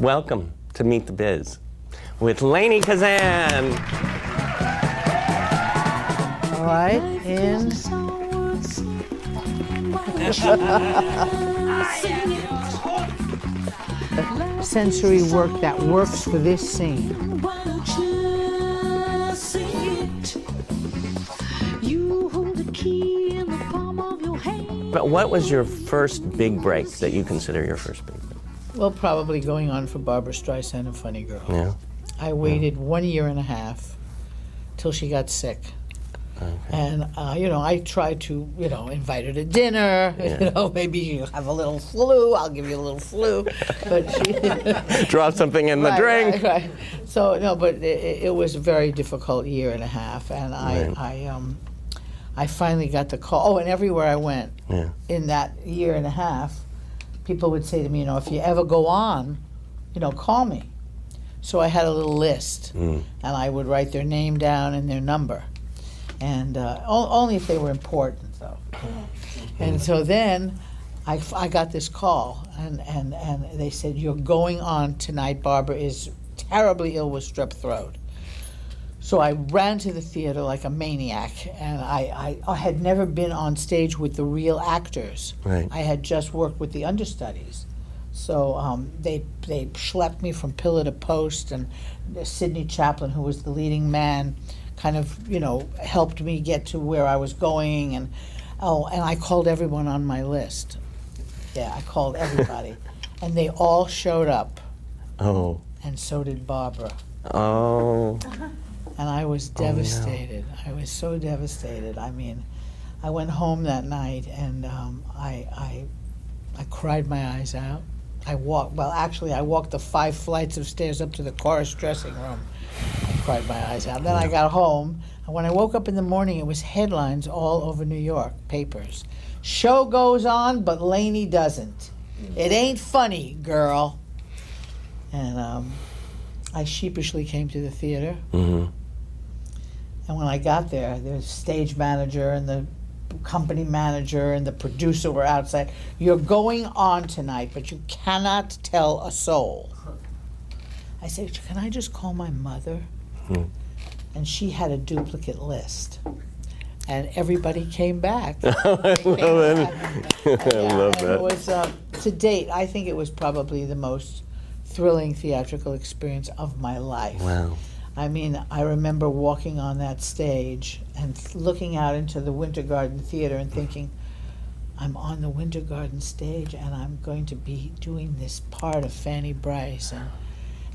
Welcome to Meet the Biz with Lainie Kazan. All right, in. Sensory work that works for this scene. But what was your first big break that you consider your first big break? Well, probably going on for Barbra Streisand and Funny Girl. Yeah. I waited 1 year and a half till she got sick. Okay. And, I tried to, invite her to dinner. Yeah. Maybe you have a little flu, I'll give you a little flu. But she... Drop something in the drink. Right. So, no, but it was a very difficult year and a half. And I finally got the call. Oh, and everywhere I went in that year and a half, people would say to me, if you ever go on, call me. So I had a little list, and I would write their name down and their number. And only if they were important, though. And so then I got this call, and they said, "You're going on tonight. Barbara is terribly ill with strep throat." So I ran to the theater like a maniac, and I had never been on stage with the real actors. Right. I had just worked with the understudies. So they schlepped me from pillar to post, and Sidney Chaplin, who was the leading man, kind of, helped me get to where I was going, and I called everyone on my list. Yeah, I called everybody, and they all showed up. Oh. And so did Barbara. Oh. And I was devastated. I was so devastated. I mean, I went home that night, and I cried my eyes out. I walked the 5 flights of stairs up to the chorus dressing room. I cried my eyes out. Then I got home, and when I woke up in the morning, it was headlines all over New York papers. Show goes on, but Lainie doesn't. It ain't funny, girl. And I sheepishly came to the theater. Mm-hmm. And when I got there, the stage manager and the company manager and the producer were outside. "You're going on tonight, but you cannot tell a soul." I said, "Can I just call my mother?" And she had a duplicate list. And everybody came back. I love that. I love that. It was, to date, I think it was probably the most thrilling theatrical experience of my life. Wow. I mean, I remember walking on that stage and looking out into the Winter Garden Theater and thinking, I'm on the Winter Garden stage and I'm going to be doing this part of Fanny Bryce.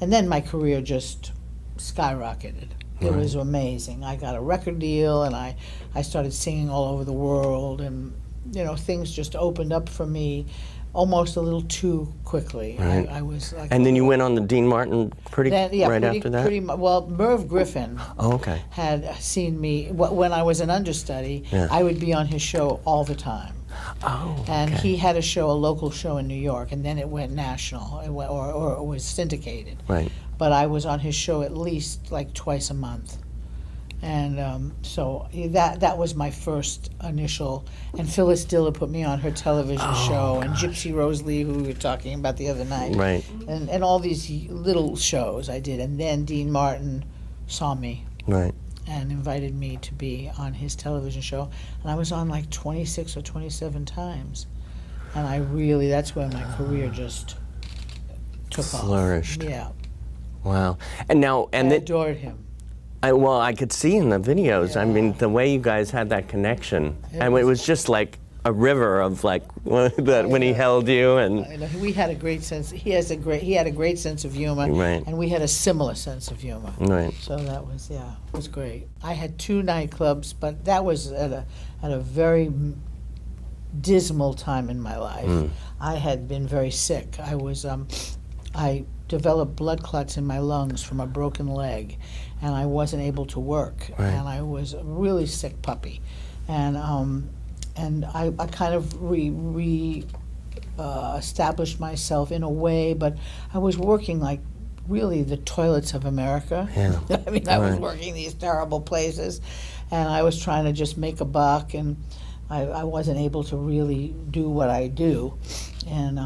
And then my career just skyrocketed. It was amazing. I got a record deal, and I started singing all over the world, and things just opened up for me almost a little too quickly. Right. I was like, and then you went on the Dean Martin right after that? Well, Merv Griffin okay. had seen me. When I was an understudy, I would be on his show all the time. Oh, okay. And he had a local show in New York, and then it went national, or it was syndicated. Right. But I was on his show at least like twice a month. And so that was my first initial, and Phyllis Diller put me on her television show, and Gypsy Rose Lee, who we were talking about the other night. Right. And all these little shows I did, and then Dean Martin saw me. Right. And invited me to be on his television show, and I was on like 26 or 27 times. And that's when my career just took off. Flourished. Yeah. Wow. And I adored him. I could see in the videos, I mean, the way you guys had that connection. It was just like a river of like when he held you, and we had a great sense. He had a great sense of humor, right. And we had a similar sense of humor. Right. So that was it was great. I had 2 nightclubs, but that was at a very dismal time in my life. I had been very sick. I developed blood clots in my lungs from a broken leg, and I wasn't able to work, and I was a really sick puppy, and I kind of established myself in a way, but I was working like really the toilets of America. Yeah. I mean, I was working these terrible places, and I was trying to just make a buck, and I wasn't able to really do what I do, and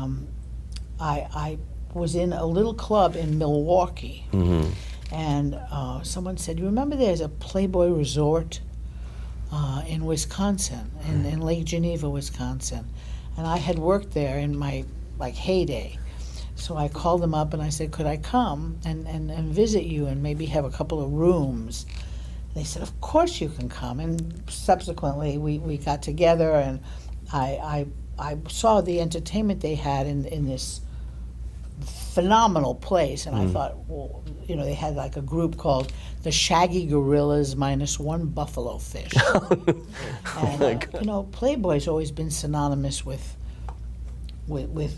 I was in a little club in Milwaukee. And someone said, you remember there's a Playboy Resort in Wisconsin, in Lake Geneva, Wisconsin. And I had worked there in my heyday. So I called them up and I said, could I come and visit you and maybe have a couple of rooms? They said, of course you can come. And subsequently we got together, and I saw the entertainment they had in this phenomenal place, and I thought, well, you know, they had like a group called the Shaggy Gorillas minus one Buffalo Fish. And you know, Playboy's always been synonymous with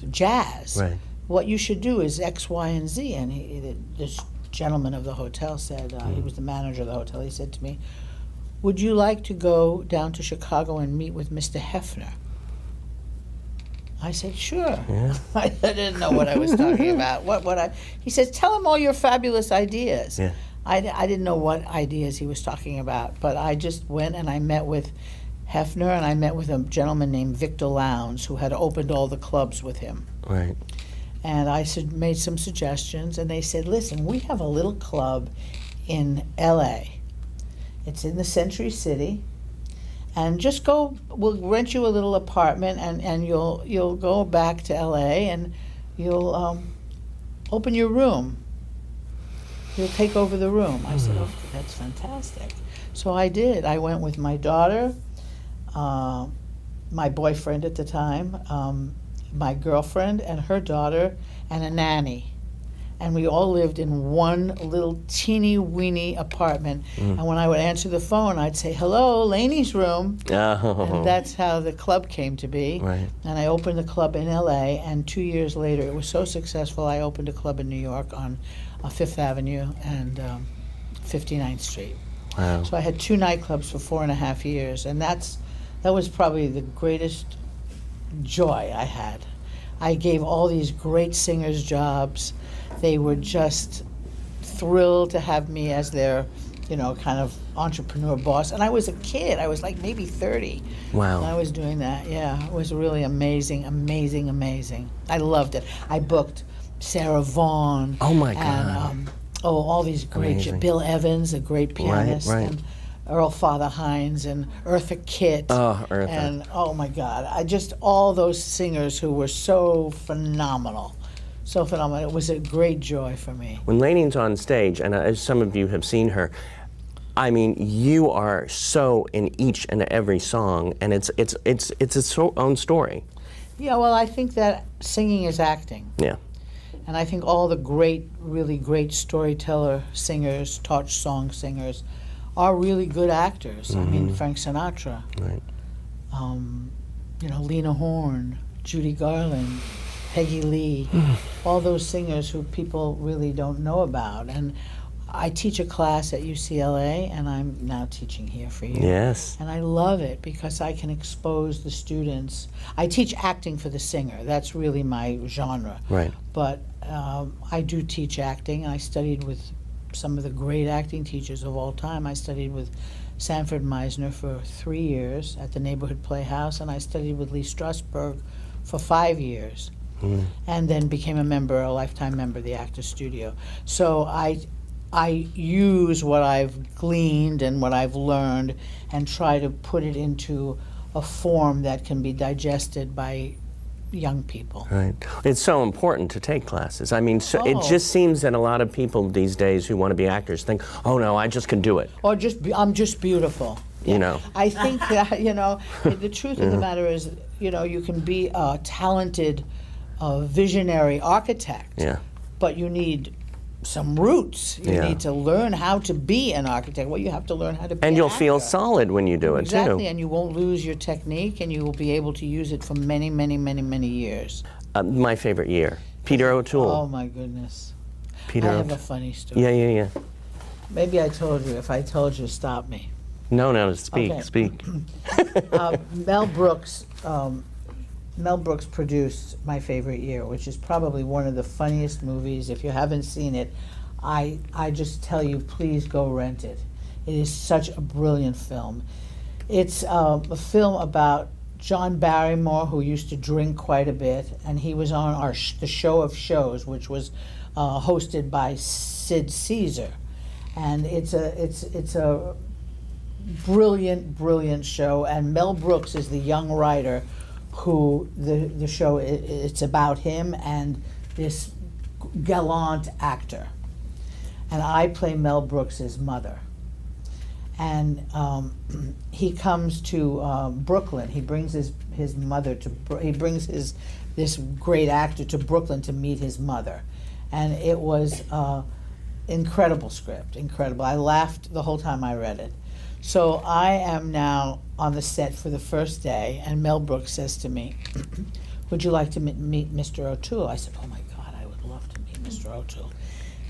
jazz. Right. What you should do is X, Y, and Z. And this gentleman of the hotel said, he was the manager of the hotel, he said to me, would you like to go down to Chicago and meet with Mr. Hefner? I said, sure. Yeah. I didn't know what I was talking about. He says, tell him all your fabulous ideas. Yeah. I didn't know what ideas he was talking about, but I just went and I met with Hefner, and I met with a gentleman named Victor Lowndes, who had opened all the clubs with him. Right. And I made some suggestions, and they said, listen, we have a little club in L.A. It's in the Century City. And just go, we'll rent you a little apartment, and you'll go back to LA, and you'll open your room. You'll take over the room. I said, okay, that's fantastic. So I did. I went with my daughter, my boyfriend at the time, my girlfriend and her daughter, and a nanny. And we all lived in one little teeny-weeny apartment. And when I would answer the phone, I'd say, hello, Lainie's room. Oh. And that's how the club came to be. Right. And I opened the club in L.A., and 2 years later, it was so successful, I opened a club in New York on Fifth Avenue and 59th Street. Wow. So I had 2 nightclubs for 4.5 years, and that was probably the greatest joy I had. I gave all these great singers jobs. They were just thrilled to have me as their, you know, kind of entrepreneur boss. And I was a kid. I was like maybe 30. Wow. And I was doing that. Yeah, it was really amazing, amazing, amazing. I loved it. I booked Sarah Vaughan. Oh, my God. And, all these great, Amazing. Bill Evans, a great pianist. Right. And Earl Father Hines and Eartha Kitt. Oh, Eartha. And oh my God, all those singers who were so phenomenal. So phenomenal. It was a great joy for me. When Lainie's on stage, and as some of you have seen her, I mean, you are so in each and every song, and it's its own story. Yeah, well, I think that singing is acting. Yeah. And I think all the great, really great storyteller singers, torch song singers, are really good actors. I mean, Frank Sinatra, Right. you know, Lena Horne, Judy Garland, Peggy Lee, all those singers who people really don't know about. And I teach a class at UCLA, and I'm now teaching here for you. Yes. And I love it because I can expose the students. I teach acting for the singer. That's really my genre. Right. But I do teach acting. I studied with some of the great acting teachers of all time. I studied with Sanford Meisner for 3 years at the Neighborhood Playhouse, and I studied with Lee Strasberg for 5 years, and then became a lifetime member of the Actors Studio. So I use what I've gleaned and what I've learned and try to put it into a form that can be digested by young people. Right. It's so important to take classes. I mean, it just seems that a lot of people these days who want to be actors think, oh no, I just can do it. Or I'm just beautiful. You know. I think that, you know, the truth of the matter is, you know, you can be a talented, visionary architect, Yeah. but you need some roots. You Yeah. need to learn how to be an architect. Well, you have to learn how to be And an you'll feel actor. solid when you do it Exactly, too. and you won't lose your technique, and you will be able to use it for many, many, many, many years. My favorite year, Peter O'Toole. Oh my goodness. Peter I have O'Toole. a funny story. Yeah. Maybe I told you. If I told you, stop me. No, speak, Okay. speak. Mel Brooks produced My Favorite Year, which is probably one of the funniest movies. If you haven't seen it, I just tell you, please go rent it. It is such a brilliant film. It's a film about John Barrymore, who used to drink quite a bit, and he was on the show of shows, which was hosted by Sid Caesar, and it's a brilliant show. And Mel Brooks is the young writer who the show it's about him and this gallant actor, and I play Mel Brooks's mother. And he comes to Brooklyn. He brings his mother he brings this great actor to Brooklyn to meet his mother, and it was incredible script, incredible. I laughed the whole time I read it. So I am now on the set for the first day, and Mel Brooks says to me, "Would you like to meet Mr. O'Toole?" I said, "Oh my God, I would love to meet Mr. O'Toole."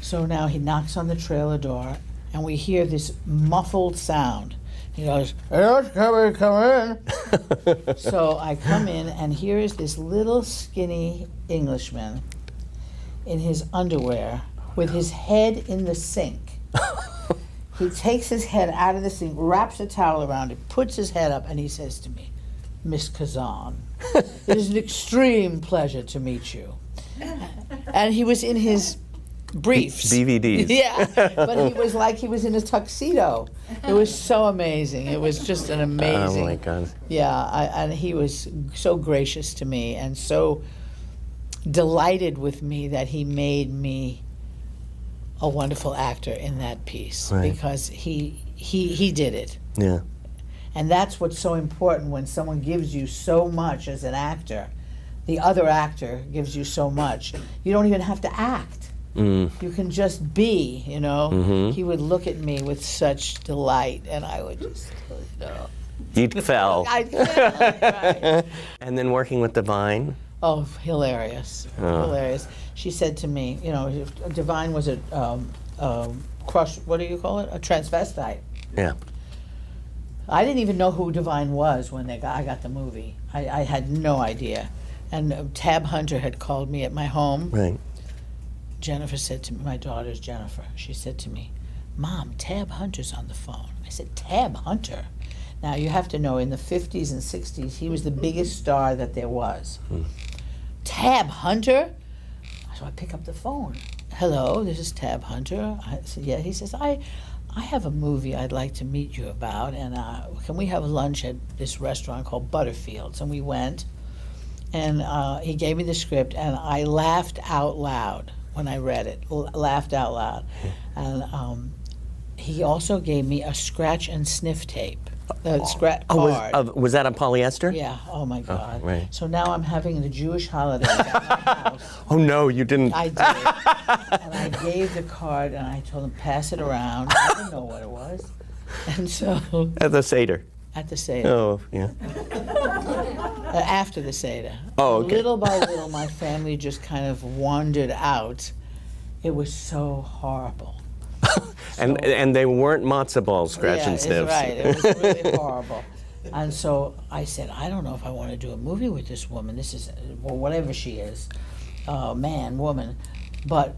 So now he knocks on the trailer door, and we hear this muffled sound. He goes, "Yes, come in." So I come in, and here is this little skinny Englishman in his underwear with his head in the sink. He takes his head out of the sink, wraps a towel around it, puts his head up, and he says to me, "Miss Kazan, it is an extreme pleasure to meet you." And he was in his briefs. DVDs. Yeah, but he was like he was in a tuxedo. It was so amazing. It was just an amazing. Oh my God. Yeah, and he was so gracious to me and so delighted with me that he made me a wonderful actor in that piece, right, because he did it. Yeah. And that's what's so important when someone gives you so much as an actor. The other actor gives you so much. You don't even have to act. You can just be, you know. Mm-hmm. He would look at me with such delight, and I would just, You'd fell. I right. And then working with Divine. Oh, hilarious, hilarious. She said to me, you know, Divine was a crush, what do you call it? A transvestite. Yeah. I didn't even know who Divine was when I got the movie. I had no idea. And Tab Hunter had called me at my home. Right. Jennifer said to me, my daughter's Jennifer, she said to me, "Mom, Tab Hunter's on the phone." I said, "Tab Hunter?" Now, you have to know, in the 50s and 60s, he was the biggest star that there was. Tab Hunter? So I pick up the phone. "Hello, this is Tab Hunter." I said, "Yeah." He says, I have a movie I'd like to meet you about, and can we have lunch at this restaurant called Butterfield's? And we went, and he gave me the script, and I laughed out loud when I read it, laughed out loud. And he also gave me a scratch and sniff tape. Scratch card. Was that a polyester? Yeah, oh my God. Right. So now I'm having the Jewish holidays at my house. Oh no, you didn't. I did. And I gave the card, and I told him, "Pass it around." I didn't know what it was. And so, At the Seder. at the Seder, Oh, yeah. after the Seder, Oh, okay. little by little, my family just kind of wandered out. It was so horrible. And they weren't matzo balls, scratch Yeah, and sniffs. Right. It was really horrible. And so I said, "I don't know if I want to do a movie with this woman. This is, well, whatever she is, man, woman." But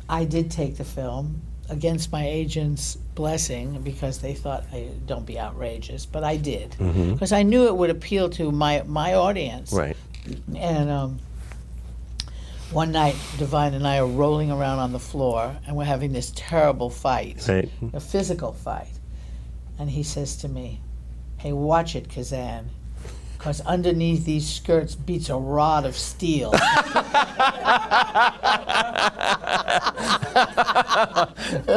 I did take the film against my agent's blessing, because they thought, don't be outrageous. But I did, because I knew it would appeal to my audience. Right. And one night, Divine and I are rolling around on the floor, and we're having this terrible fight, Right. a physical fight. And he says to me, "Hey, watch it, Kazan, because underneath these skirts beats a rod of steel."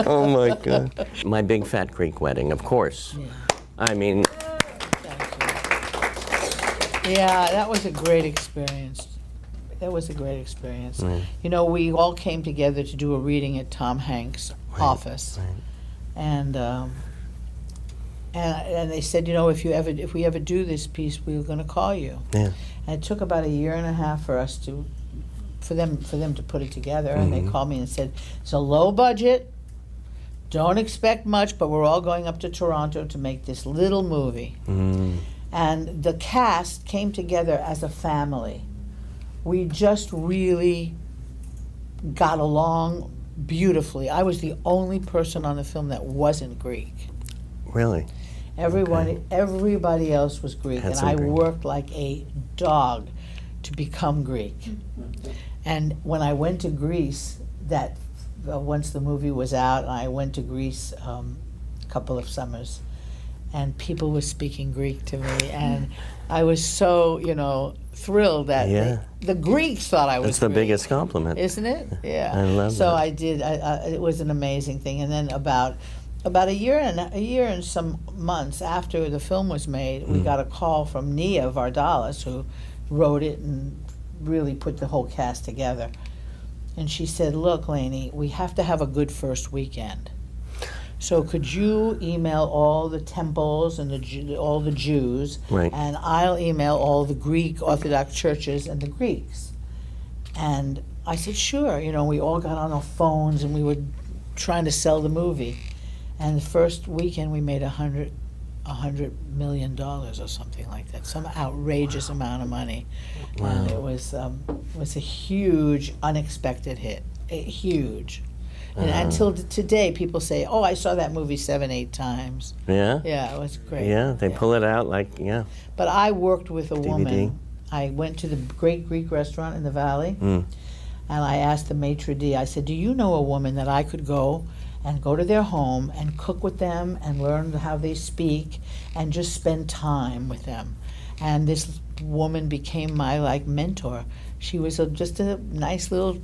Oh my God. My Big Fat Greek Wedding, of course. Yeah. I mean, Thank you. Yeah, that was a great experience. That was a great experience. Right. You know, we all came together to do a reading at Tom Hanks' office, right. and they said, you know, if we ever do this piece, we were going to call you. Yeah. And it took about a year and a half for them to put it together, and they called me and said, "It's a low budget. Don't expect much, but we're all going up to Toronto to make this little movie." And the cast came together as a family. We just really got along beautifully. I was the only person on the film that wasn't Greek. Really? Everybody else was Greek, Had and some I Greek. worked like a dog to become Greek. And when I went to Greece, once the movie was out, I went to Greece a couple of summers, and people were speaking Greek to me, and I was so, thrilled that Yeah. the Greeks thought I was That's the Greek. biggest compliment. Isn't it? Yeah. I love so that. I did. It was an amazing thing. And then about a year and some months after the film was made, we got a call from Nia Vardalos, who wrote it and really put the whole cast together. And she said, "Look, Lainie, we have to have a good first weekend. So could you email all the temples and all the Jews, Right. and I'll email all the Greek Orthodox churches and the Greeks." And I said, "Sure." We all got on our phones and we were trying to sell the movie. And the first weekend we made $100 million or something like that, some outrageous amount of money. And it was a huge, unexpected hit, huge. And until today, people say, "Oh, I saw that movie 7, 8 times." Yeah? Yeah, it was great. Yeah, they pull it out like, But I worked with a DVD. woman. I went to the great Greek restaurant in the Valley, and I asked the maitre d', I said, "Do you know a woman that I could go to their home and cook with them and learn how they speak and just spend time with them?" And this woman became my mentor. She was just a nice little,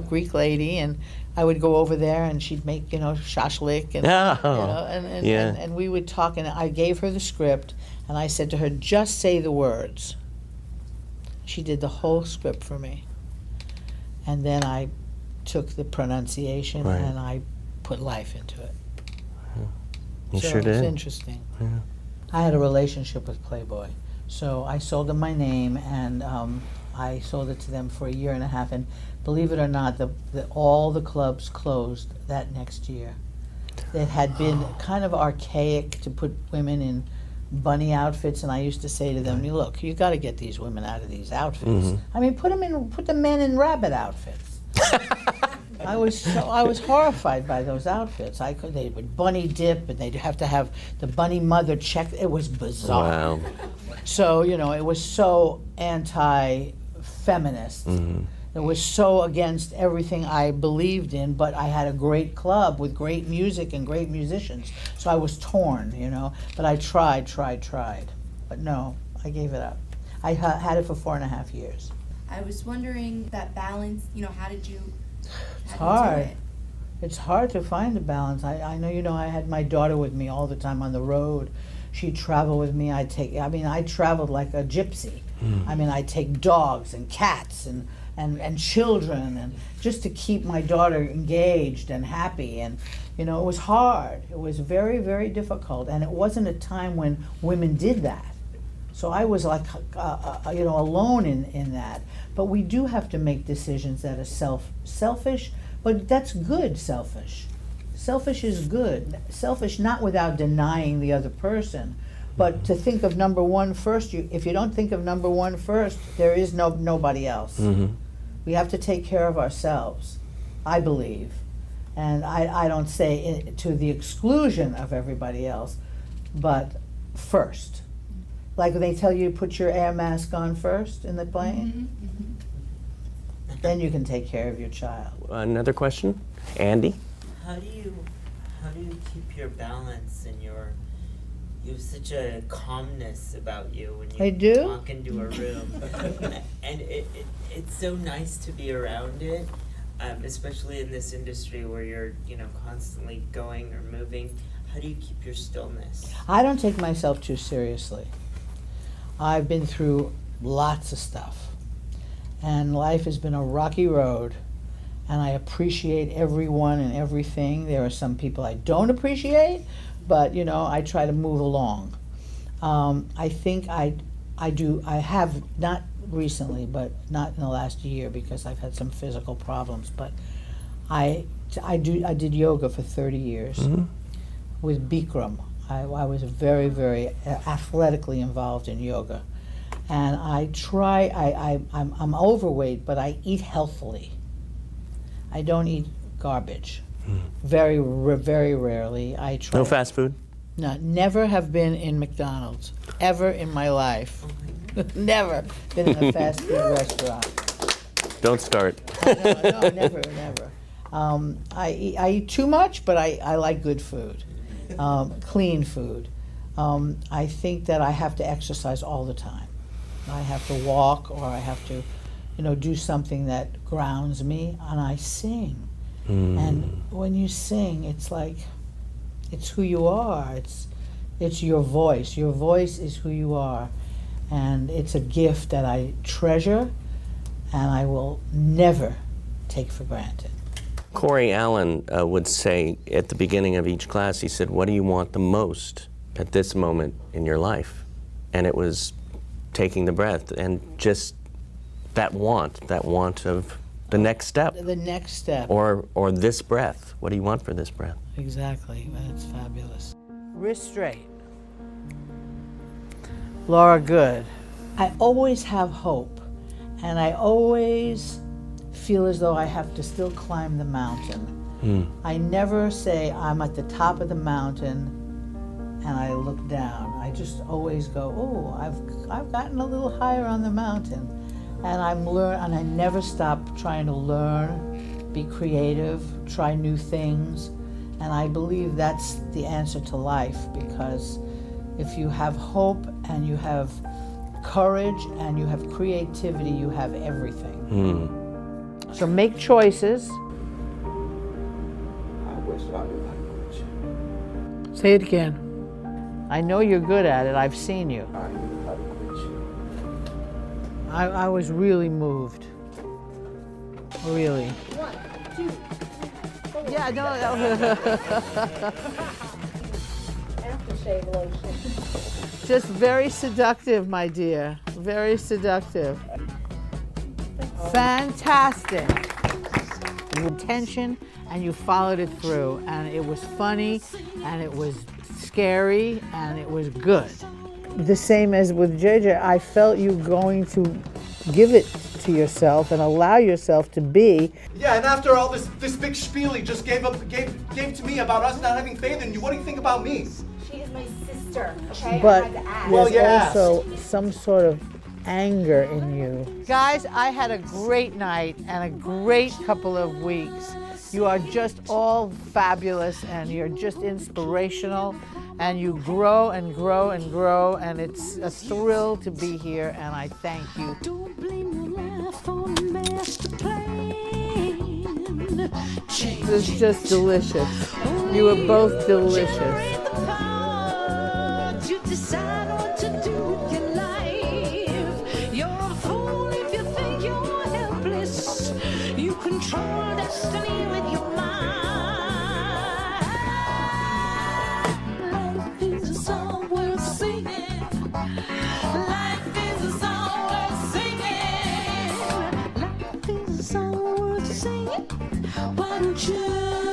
Greek lady, and I would go over there and she'd make, shashlik and, Yeah. and we would talk, and I gave her the script and I said to her, "Just say the words." She did the whole script for me. And then I took the pronunciation Right. and I put life into it. You So sure it was did. interesting. Yeah. I had a relationship with Playboy. So I sold them my name, and I sold it to them for a year and a half. And believe it or not, all the clubs closed that next year. It had been kind of archaic to put women in bunny outfits, and I used to say to them, "Look, you got to get these women out of these outfits. I mean, put the men in rabbit outfits." I was horrified by those outfits. They would bunny dip, and they'd have to have the bunny mother check. It was bizarre. Wow. So it was so anti-feminist. It was so against everything I believed in. But I had a great club with great music and great musicians. So I was torn, But I tried. But no, I gave it up. I had it for 4.5 years. I was wondering that balance, how did you It's do hard. it? It's hard to find a balance. I know, I had my daughter with me all the time on the road. She'd travel with me. I traveled like a gypsy. I'd take dogs and cats and children, and just to keep my daughter engaged and happy. And, it was hard. It was very, very difficult. And it wasn't a time when women did that. So I was alone in that. But we do have to make decisions that are selfish, but that's good selfish. Selfish is good. Selfish not without denying the other person, but to think of number one first. If you don't think of number one first, there is nobody else. We have to take care of ourselves, I believe. And I don't say it to the exclusion of everybody else, but first. Like they tell you, put your air mask on first in the plane. Then you can take care of your child. Another question? Andy? How do you keep your balance and you have such a calmness about you when you I do? walk into a room, and it's so nice to be around it, especially in this industry where you're constantly going or moving. How do you keep your stillness? I don't take myself too seriously. I've been through lots of stuff, and life has been a rocky road, and I appreciate everyone and everything. There are some people I don't appreciate, but I try to move along. I think I have, not recently, but not in the last year because I've had some physical problems, but I did yoga for 30 years with Bikram. I was very, very athletically involved in yoga. And I'm overweight, but I eat healthily. I don't eat garbage. Very, very rarely. I try. No fast food? No, never have been in McDonald's, ever in my life. Never been in a fast food restaurant. Don't start. No, never. I eat too much, but I like good food, clean food. I think that I have to exercise all the time. I have to walk, or I have to, do something that grounds me, and I sing. And when you sing, it's like, it's who you are. It's your voice. Your voice is who you are. And it's a gift that I treasure and I will never take for granted. Corey Allen would say at the beginning of each class, he said, what do you want the most at this moment in your life? And it was taking the breath and just that want of the next step. The next step. Or this breath. What do you want for this breath? Exactly. That's fabulous. Wrist straight. Laura Good. I always have hope, and I always feel as though I have to still climb the mountain. I never say I'm at the top of the mountain and I look down. I just always go, oh, I've gotten a little higher on the mountain, and and I never stop trying to learn, be creative, try new things, and I believe that's the answer to life, because if you have hope and you have courage and you have creativity, you have everything. So make choices. I wish I knew how to quit you. Say it again. I know you're good at it. I've seen you. I knew how to quit you. I was really moved. Really. 1, 2, 4. Yeah, no. Aftershave lotion. Just very seductive, my dear. Very seductive. Fantastic. Intention, and you followed it through, and it was funny, and it was scary, and it was good. The same as with JJ, I felt you going to give it to yourself and allow yourself to be. Yeah, and after all this big spiel he just gave to me about us not having faith in you, what do you think about me? She is my sister, okay? But I had to ask. Well, there's yeah. also some sort of anger in you. Guys, I had a great night and a great couple of weeks. You are just all fabulous, and you're just inspirational, and you grow and grow and grow, and it's a thrill to be here, and I thank you. Don't blame your life on a master plan. It was just delicious. You were both delicious. You decide what to do with your life. You're a fool if you think you're helpless. You control destiny with your mind. Life is a song worth singing. Life is a song worth singing. Life is a song worth singing. Why don't you